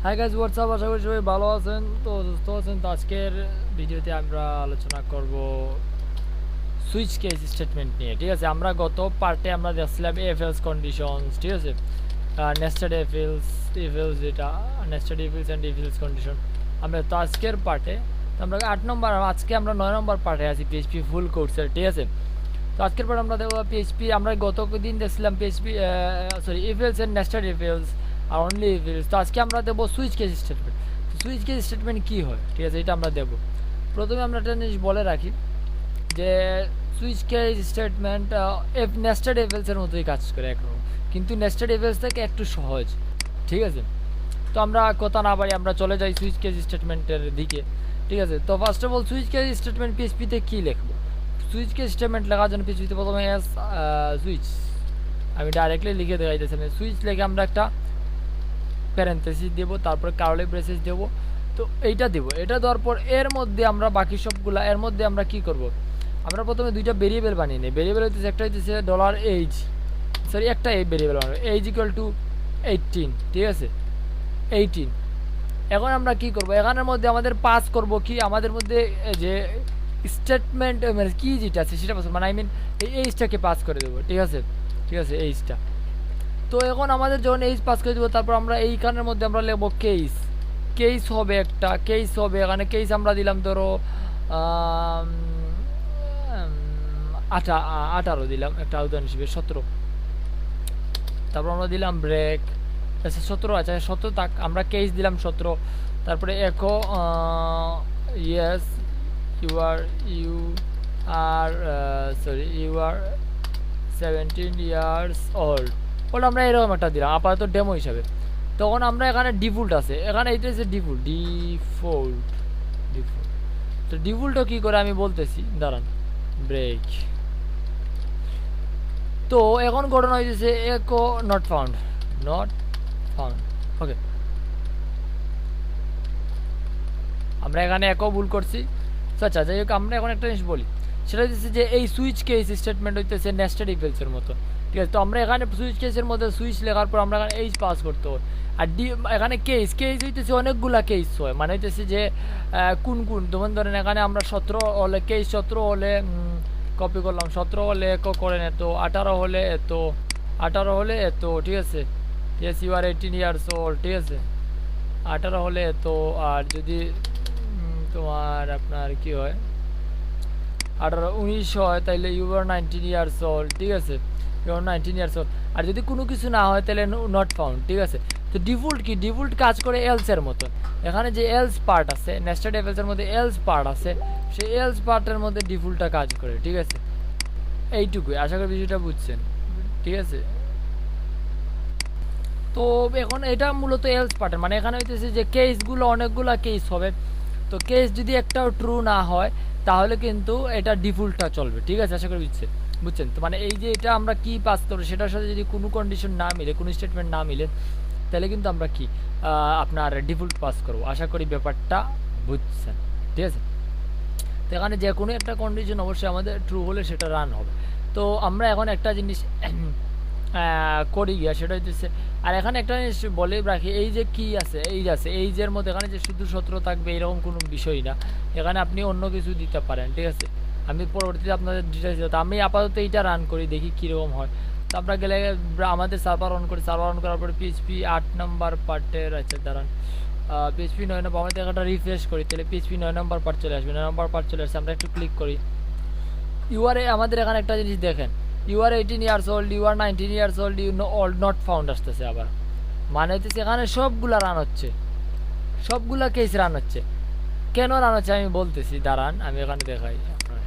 Hi guys WhatsApp, আশা করি সবাই ভালো আছেন তো সুস্থ আছেন। তো আজকের ভিডিওতে আমরা আলোচনা করব সুইচ কেস স্টেটমেন্ট নিয়ে। ঠিক আছে, আমরা গত পার্টে আমরা দেখছিলাম এফ এলস কন্ডিশনস, ঠিক আছে, নেস্টেড এফ এলস যেটা nested if else and F else condition. আমরা তো আজকের পার্টে আমরা 8 নম্বর, আজকে আমরা 9 নম্বর পার্টে আছি পিএইচপি ফুল কোর্সের। ঠিক আছে, তো আজকের পর আমরা দেখবো পিএইচপি। আমরা গত দিন দেখছিলাম PHP if else and nested if else আর অনলি এফ এলস। তো আজকে আমরা দেবো switch case statement. Switch case statement কী হয়, ঠিক আছে, এটা আমরা দেবো। প্রথমে আমরা একটা জিনিস বলে রাখি যে switch case statement nested if এলসের মতোই কাজ করে একরকম, কিন্তু নেস্টেড এফ এলস থেকে একটু সহজ। ঠিক আছে, তো আমরা কথা না বাড়ি আমরা চলে যাই সুইচ কেস স্টেটমেন্টের দিকে। ঠিক আছে, তো first of all switch case statement পিএইচপিতে কী লিখবো? সুইচ কেস স্টেটমেন্ট লেখার জন্য পিএইচপিতে প্রথমে সুইচ আমি ডাইরেক্টলি লিখে দেখাইতেছি। সুইচ লিখে আমরা একটা প্যারেন্থেসিস দেব, তারপর কার্লি ব্রেসেস দেব। তো এইটা দেব, এটা দেওয়ার পর এর মধ্যে আমরা বাকি সবগুলা এর মধ্যে আমরা কি করব, আমরা প্রথমে দুইটা ভেরিয়েবল বানিয়ে নিই। ভেরিয়েবল হইতেছে একটা হইতেছে $age, সরি একটা এই ভেরিয়েবল বানাবো age ইকুয়াল টু 18। ঠিক আছে, 18। এখন আমরা কি করব, এখানের মধ্যে আমাদের পাস করব কি, আমাদের মধ্যে যে স্টেটমেন্ট মানে কি যেটা আছে সেটা পাস, মানে আই মিন এই এইজটাকে পাস করে দেবো। ঠিক আছে, ঠিক আছে, এইজটা। তো এখন আমাদের যখন এইজ পাস করে দেবো, তারপর আমরা এইখানের মধ্যে আমরা লিখবো কেস। কেস হবে একটা, কেস হবে এখানে কেস আমরা দিলাম ধরো 18 দিলাম একটা উদাহরণ হিসেবে, 17। তারপর আমরা দিলাম ব্রেক, আচ্ছা 17, আচ্ছা 17 তাক আমরা কেস দিলাম 17। তারপরে echo yes you are 17 years old, ওটা আমরা এরকম একটা দিলাম আপাতত ডেমো হিসাবে। তখন আমরা এখানে ডিফল্ট আছে, এখানে এইটা হচ্ছে ডিফল্ট। তো ডিফল্টও কী করে আমি বলতেছি, দাঁড়ান, ব্রেক। তো এখন ঘটনা হয়েছে একো নট ফাউন্ড। ওকে, আমরা এখানে একও ভুল করছি। আচ্ছা যাই হোক, আমরা এখন একটা জিনিস বলি, সেটা হচ্ছে যে এই সুইচ কেস স্টেটমেন্ট হইতেছে নেস্টেড ইফ এলসের মতো। ঠিক আছে, তো আমরা এখানে সুইচ কেসের মধ্যে সুইচ লেখার পর আমরা এখানে এইচ পাস করতে হয়। আর এখানে কেস হইতেছে অনেকগুলা কেস হয়, মানে হইতেছে যে কোন যেমন ধরেন এখানে আমরা 17 হলে কেস, 17 হলে কপি করলাম, 17 হলে একো করেন এত, 18 হলে এত, 18 হলে এত। ঠিক আছে, yes you are 18 years old। ঠিক আছে, 18 হলে এত। আর যদি তোমার আপনার কি হয় 19 হয় তাহলে ইউ আর 19 years old। ঠিক আছে, ইউ আর 19 years old। আর যদি কোনো কিছু না হয় তাহলে নট ফাউন্ড। ঠিক আছে, তো ডিফল্ট কি, ডিফল্ট কাজ করে এলসের মতো। এখানে যে এলস পার্ট আছে নেস্টেড এফ এলসের মধ্যে এলস পার্ট আছে, সেই এলস পার্টের মধ্যে ডিফল্টটা কাজ করে। ঠিক আছে, এইটুকুই, আশা করি বিষয়টা বুঝছেন। ঠিক আছে, তো এখন এটা মূলত এলস পার্টের, মানে এখানে হইতেছে যে কেসগুলো অনেকগুলো কেস হবে। তো কেস যদি একটাও ট্রু না হয় তাহলে কিন্তু এটা ডিফল্টটা চলবে। ঠিক আছে, আশা করি বুঝছেন। তো মানে এই যে এটা আমরা কি পাস করবো সেটার সাথে যদি কোনো কন্ডিশন না মিলে, কোনো স্টেটমেন্ট না মিলে, তাহলে কিন্তু আমরা কি আপনার ডিফল্ট পাস করবো। আশা করি ব্যাপারটা বুঝছেন। ঠিক আছে, তো এখানে যে কোনো একটা কন্ডিশন অবশ্যই আমাদের ট্রু হলে সেটা রান হবে। তো আমরা এখন একটা জিনিস করি গিয়া, সেটা হচ্ছে, আর এখানে একটা জিনিস বলে রাখি, এই যে কি আছে এইজের মধ্যে এখানে যে শুধু 17 থাকবে এরকম কোনো বিষয় না, এখানে আপনি অন্য কিছু দিতে পারেন। ঠিক আছে, আমি পরবর্তীতে আপনাদের ডিটেলস দিতে, আমি আপাতত এইটা রান করি, দেখি কীরকম হয়। তো আমরা গেলে আমাদের সার্ভার অন করি, সার্ভার অন করার পরে পিএইচপি 8 নম্বর পার্টের, আচ্ছা দাঁড়ান, পিএইচপি 9 নম্বর, আমাদের একটা রিফ্রেশ করি, তাহলে পিএইচপি 9 নম্বর পার্ট চলে আসবে। 9 নম্বর পার্ট চলে আসছে, আমরা একটু ক্লিক করি। ইউআরএ আমাদের এখানে একটা জিনিস দেখেন, you are 18 years old, you are 19 years old, you all not found আসতেছে আবার, মানে হচ্ছে এখানে সবগুলা রান হচ্ছে, সবগুলা কেস রান হচ্ছে। কেন রান হচ্ছে আমি বলতেছি, দাঁড়ান আমি এখানে দেখাই আপনার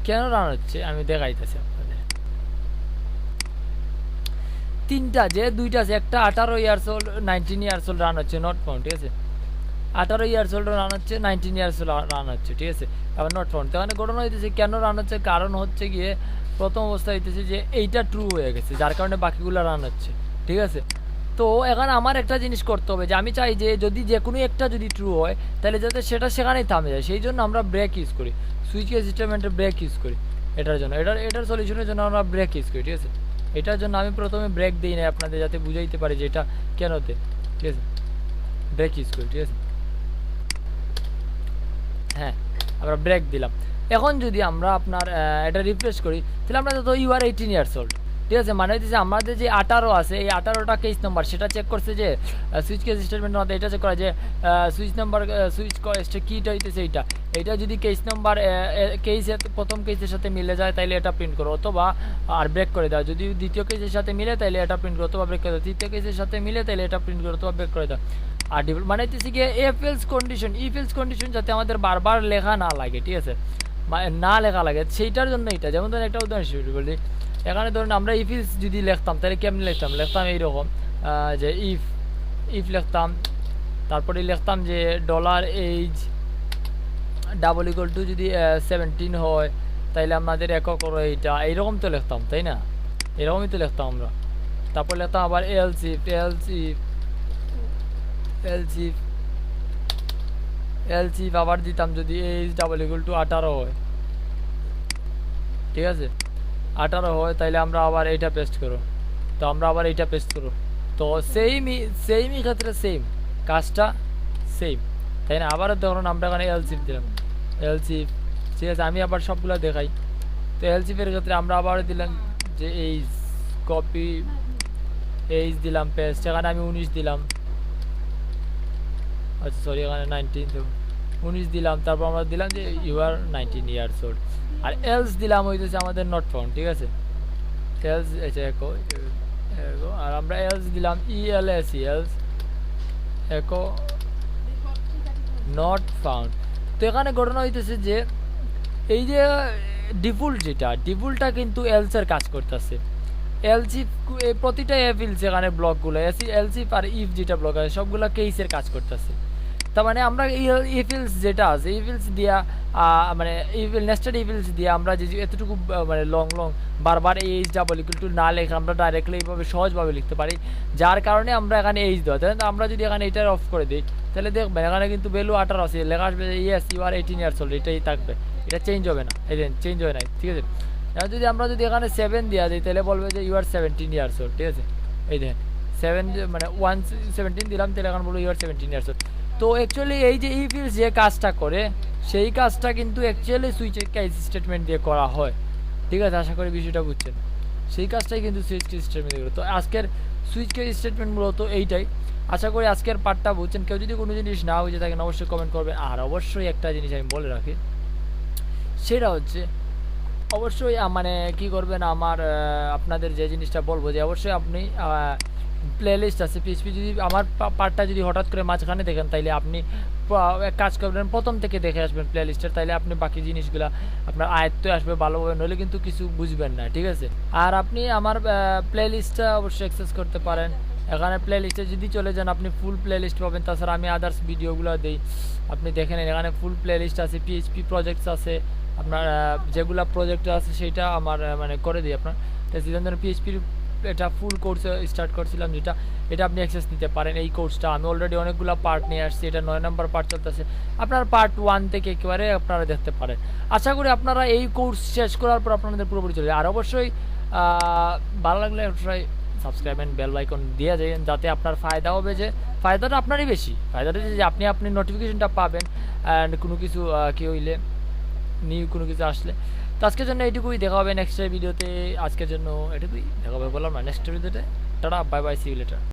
কেন রান হচ্ছে আমি দেখাইতেছি আপনাদের। তিনটা যে দুইটা আছে, একটা 18 years old 19 years old run হচ্ছে নট ফাউন্ড। ঠিক আছে, 18 years old রান হচ্ছে, 19 years old রান হচ্ছে। ঠিক আছে, আবার নট ফাউন্ড। তো এখানে ঘটনা হইতেছে কেন রান হচ্ছে, কারণ হচ্ছে গিয়ে প্রথম অবস্থা হইতেছে যে এইটা ট্রু হয়ে গেছে, যার কারণে বাকিগুলো রান হচ্ছে। ঠিক আছে, তো এখানে আমার একটা জিনিস করতে হবে যে আমি চাই যে যদি যে কোনো একটা যদি ট্রু হয় তাহলে যাতে সেটা সেখানেই থামে যায়, সেই জন্য আমরা ব্রেক ইউজ করি, সুইচ কেস স্টেটমেন্টে ব্রেক ইউজ করি। এটার জন্য এটার সলিউশনের জন্য আমরা ব্রেক ইউজ করি। ঠিক আছে, এটার জন্য আমি প্রথমে ব্রেক দিই না আপনাদের, যাতে বুঝাইতে পারি যে এটা কেনতে। ঠিক আছে, ব্রেক ইউজ করি। ঠিক আছে, হ্যাঁ আমরা ব্রেক দিলাম। এখন যদি আমরা আপনার এটা রিফ্রেশ করি, তাহলে আমরা তো ইউ আর 18 ইয়ার্স ওল্ড। ঠিক আছে, মানে হচ্ছে আমাদের যে 18 আছে, এই 18টা কেস নাম্বার সেটা চেক করছে যে সুইচ কেস স্টেটমেন্টের মধ্যে এটা চেক করা যে সুইচ নাম্বার সুইচ কিটা হইতেছে এইটা যদি কেস নাম্বার কেসের প্রথম কেসের সাথে মিলে যায় তাহলে এটা প্রিন্ট করো, অথবা আর ব্রেক করে দাও। যদি দ্বিতীয় কেসের সাথে মিলে তাহলে এটা প্রিন্ট করো অথবা ব্রেক করে দাও। তৃতীয় কেসের সাথে মিলে তাহলে এটা প্রিন্ট করো অথবা ব্রেক করে দাও। আর মানে হচ্ছে গিয়ে F else condition, if else condition যাতে আমাদের বারবার লেখা না লাগে। ঠিক আছে, না লেখা লাগে সেইটার জন্য এটা। যেমন ধরুন একটা উদাহরণ হিসেবে বলি, এখানে ধরুন আমরা ইফ এলস যদি লিখতাম তাহলে কেমন লিখতাম এইরকম যে ইফ লিখতাম, তারপরে লিখতাম যে $age ডাবল ইকুয়াল টু যদি 17 হয় তাইলে আমাদের একক করো এইটা, এইরকম তো লিখতাম, তাই না? এরকমই তো লিখতাম আমরা। তারপর লিখতাম আবার এলস ইফ আবার দিতাম যদি এজ ডাবল ইকুয়াল টু 18 হয়। ঠিক আছে, 18 হয় তাইলে আমরা আবার এইটা পেস্ট করো, তো আমরা আবার এইটা পেস্ট করো। তো সেইমই ক্ষেত্রে সেম কাজটা সেম, তাই না? আবার ধরুন আমরা এখানে এলসিফ দিলাম, এলসিফ। ঠিক আছে, আমি আবার সবগুলো দেখাই। তো এলসিফের ক্ষেত্রে আমরা আবার দিলাম যে এইজ কপি, এইজ দিলাম পেস্ট, এখানে আমি 19 দিলাম। আচ্ছা সরি, এখানে 19 তো 19 দিলাম। তারপর আমরা দিলাম যে ইউ আর 19 ইয়ার্স ওল্ড। আর এলস দিলাম হইতেছে আমাদের নট ফাউন্ড। ঠিক আছে, এলস একো, আর আমরা এলস দিলাম এলস একো নট ফাউন্ড। তো এখানে ঘটনা হইতেছে যে এই যে ডিফল্টটা কিন্তু এলসের কাজ করতেছে। এলসিফ প্রতিটা এফিলস এখানে ব্লকগুলো এলসিফ আর ইফ যেটা ব্লক আছে সবগুলো কেসের কাজ করতেছে। তার মানে আমরা ইফিলস যেটা আছে ইফিলস দিয়া মানে নেস্টেড ইফিলস দিয়ে আমরা যে এতটুকু মানে লং বারবার এইচ ডাবল ইকুয়াল টু না লেখে আমরা ডাইরেক্টলি এইভাবে সহজভাবে লিখতে পারি, যার কারণে আমরা এখানে এইচ দেওয়া। তাই আমরা যদি এখানে এটার অফ করে দিই তাহলে দেখবেন এখানে কিন্তু ভ্যালু 18 আছে, লেখা আসবে yes you are 18 years old, এটাই থাকবে, এটা চেঞ্জ হবে না, এই চেঞ্জ হয় নাই। ঠিক আছে, এখন যদি আমরা এখানে 7 দেওয়া দিই তাহলে বলবে যে ইউ আর 17 ইয়ার্স ওল্ড। ঠিক আছে, এই দেখেন 7 মানে 17 দিলাম, তাহলে এখন বলবো ইউ আর 17 ইয়ার্স ওল্ড। তো অ্যাকচুয়ালি এই যে ইফিলস যে কাজটা করে সেই কাজটা কিন্তু অ্যাকচুয়ালি সুইচের কেস স্টেটমেন্ট দিয়ে করা হয়। ঠিক আছে, আশা করি বিষয়টা বুঝছেন। সেই কাজটাই কিন্তু সুইচ কেস স্টেটমেন্ট দিয়ে করে। তো আজকের সুইচ কেস স্টেটমেন্ট মূলত এইটাই। আশা করি আজকের পার্টটা বুঝছেন। কেউ যদি কোনো জিনিস না বুঝে থাকেন অবশ্যই কমেন্ট করবেন। আর অবশ্যই একটা জিনিস আমি বলে রাখি, সেটা হচ্ছে অবশ্যই মানে কি করবেন, আমার আপনাদের যে জিনিসটা বলবো যে অবশ্যই আপনি প্লেলিস্ট আছে পিএইচপি, যদি আমার পার্টটা যদি হঠাৎ করে মাঝখানে দেখেন তাইলে আপনি এক কাজ করবেন প্রথম থেকে দেখে আসবেন প্লেলিস্টের, তাইলে আপনি বাকি জিনিসগুলো আপনার আয়ত্তে আসবে ভালোভাবে, নইলে কিন্তু কিছু বুঝবেন না। ঠিক আছে, আর আপনি আমার প্লেলিস্টটা অবশ্যই অ্যাক্সেস করতে পারেন। এখানে প্লেলিস্টে যদি চলে যান আপনি ফুল প্লেলিস্ট পাবেন। তাছাড়া আমি আদার্স ভিডিওগুলো দিই, আপনি দেখে নেন। এখানে ফুল প্লেলিস্ট আছে, পিএইচপি প্রজেক্টস আছে, আপনার যেগুলো প্রজেক্ট আছে সেটা আমার মানে করে দিই আপনার। যেমন পিএইচপির এটা ফুল কোর্স স্টার্ট করছিলাম যেটা, এটা আপনি অ্যাক্সেস নিতে পারেন। এই কোর্সটা আমি অলরেডি অনেকগুলো পার্ট নিয়ে আসছি, এটা 9 নম্বর পার্ট চলতেছে। আপনার পার্ট 1 থেকে একেবারে আপনারা দেখতে পারেন। আশা করি আপনারা এই কোর্স শেষ করার পর আপনাদের পুরোপুরি চলে যায়। আর অবশ্যই ভালো লাগলে অবশ্যই সাবস্ক্রাইব অ্যান্ড বেল আইকন দিয়ে যাবেন, যাতে আপনার ফায়দা হবে, যে ফায়দাটা আপনারই বেশি। ফায়দাটা যে আপনি নোটিফিকেশনটা পাবেন অ্যান্ড কোনো কিছু কি হইলে নিউ কোনো কিছু আসলে। তো আজকের জন্য এইটুকুই, দেখা হবে নেক্সট ভিডিওতে। আজকের জন্য এটুকুই, দেখা হবে বললাম না, নেক্সট ভিডিওতে। Tata, bye bye, see you letter.